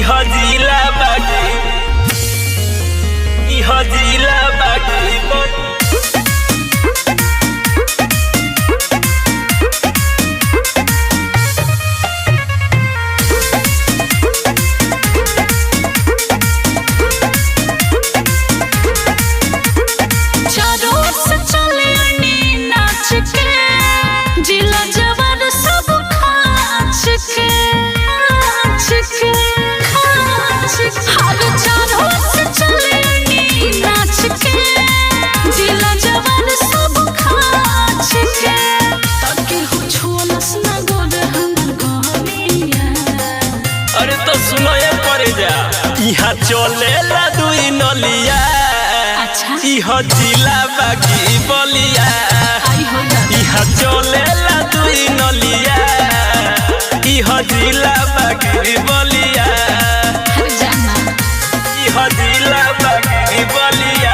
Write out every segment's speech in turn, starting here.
जिला बागी जिला बागी इहा चलेला दुई नलिया इहा जिला बागी बलिया इहा चलेला दुई नलिया इहा जिला बागी बलिया इहा जिला बागी बलिया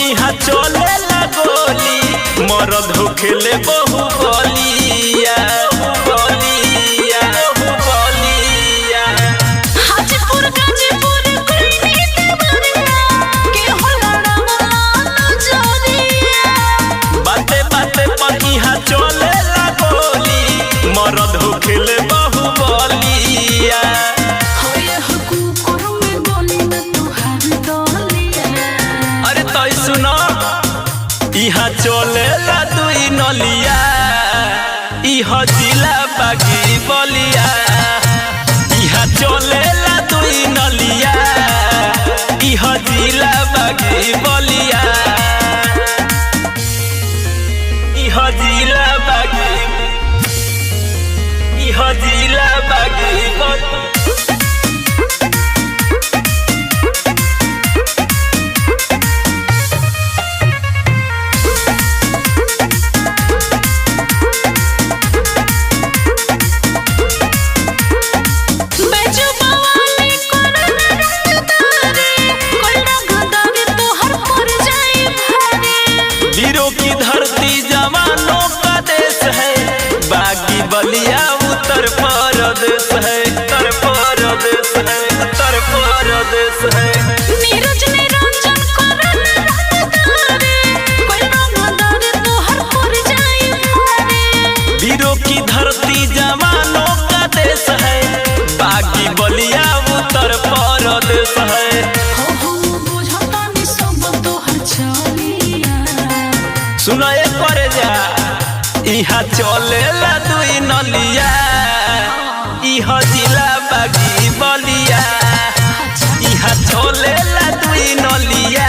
इहा चलेला गोली मरद होखेले बहु बलिया हाजीपुर गाजीपुर बाते बाते पर इहा चलेला गोली मरद होखेले बहु बलिया इहा चलेला दुई नलिया इहा जिला बागी बलिया इहा चलेला दुई नलिया इहा जिला बागी बलिया इहा जिला बागी बलिया उत्तर प्रदेश है नीरज निरंजन वीरों की धरती जवानों का देश है बागी बलिया उत्तर प्रदेश है सुनाए पर जा इहा चलेला दुई नलिया इहा जिला बागी बलिया इहा चलेला दुई नलिया